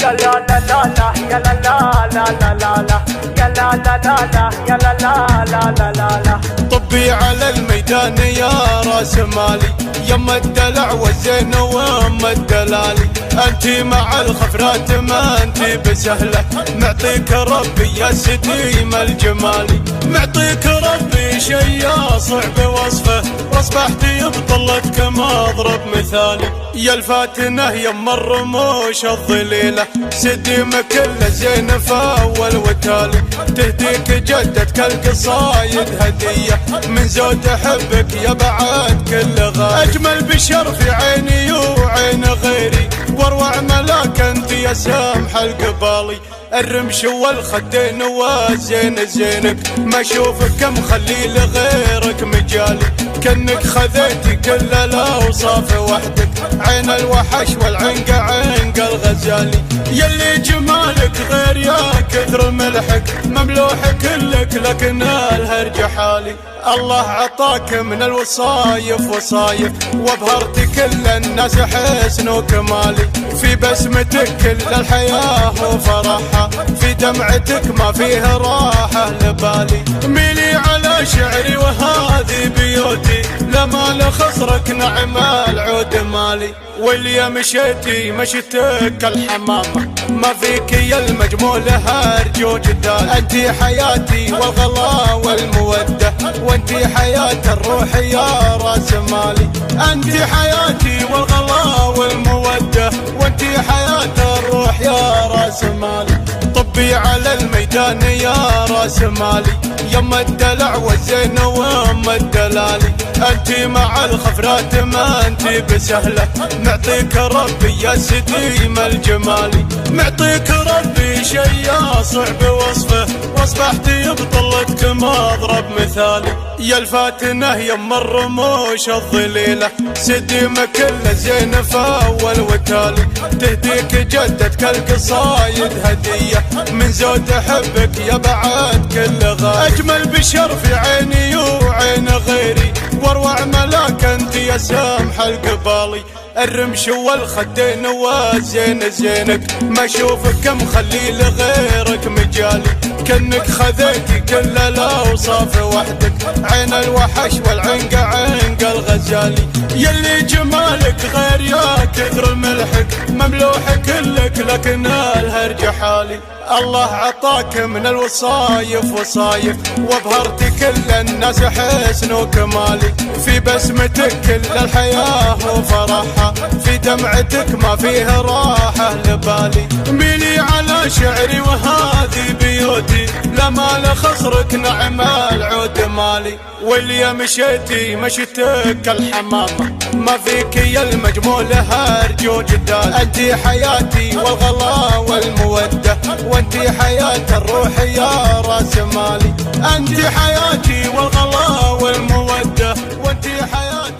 يا لا لا لا لا يا لا لا لا لا لا لا يا لا لا لا لا يا لا لا لا لا لا لا. طبي على الميدان يا راس مالي، يما الدلع والزين ويما الدلالي. انتي مع الخفرات ما انتي بسهله، معطيك ربي يا ستيم الجمالي. معطيك ربي شي صعب وصفه، واصبحتي بطلتك ما اضرب مثالي. يا الفاتنه يما الرموش الظليله، سديم كله زين فاول وتالي. تهديك جدتك القصايد هديه، من زود احبك يا بعد كل غالي. اجمل بشر في عيني وعين غيري، واروع ملاك انت يا سامح القبالي. الرمش والخدين والزين زينك، ما اشوفك كم خلي لغيرك مجالي. كنك خذيتي كل الاوصاف وحدك، عين الوحش والعنق عنق الغزالي. يلي جمالك غير يا كثر ملحك، مملوح كلك لكن الهرج حالي. الله عطاك من الوصايف وصايف، وابهرت كل الناس حسن وكمالي. في بسمتك كل الحياة وفرحها، في دمعتك ما فيه راحة لبالي. ميلي على شعري وهذه بيوتي، لما خصرك نعم العود مالي. واللي مشيتي مشيتك الحمامة، ما فيك يا المجمولة هرج وجدال. انتي حياتي والغلا والمودة، وانتي حياة الروح يا راس مالي. انتي حياتي والغلا والمودة، وانتي حياة الروح يا راس مالي. طبي على الميدان يا راس مالي، يما الدلع والزين ويما الدلالي. انتي مع الخفرات ما انتي بسهله، معطيك ربي يا سديم الجمالي. معطيك ربي شي صعب وصفه، واصبحتي بطلتك ما اضرب مثالي. يا الفاتنه يما الرموش الظليله، سديم كله زين فاول وتالي. تهديك جدتك القصايد هديه، من زود احبك يا بعد كل غالي. اجمل بشر في عيني وعين غيري، واروع ملاك انت يا سامح القبالي. الرمش والخدين والزين زينك، ما اشوفك كم خلي لغيرك مجالي. كنك خذيتي كل الاوصاف وحدك، عين الوحش والعنق عنق الغزالي. يلي جمالك غير يا كثر ملحك، مملوح كلك لكن الهرج حالي. الله عطاك من الوصايف وصايف، وابهرت كل الناس حسن وكمالي. في بسمتك كل الحياة وفرحها، في دمعتك ما فيه راحة لبالي. ميلي على شعري وهذه بيوتي، لما خصرك نعم العود مالي. واللي مشيتي مشيتك الحمامة، ما فيك يا المجمولة هرج وجدال. انتي حياتي والغلا والمودة، وانتي حياة الروح يا راس مالي. انتي حياتي والغلا والمودة، وانتي حياتي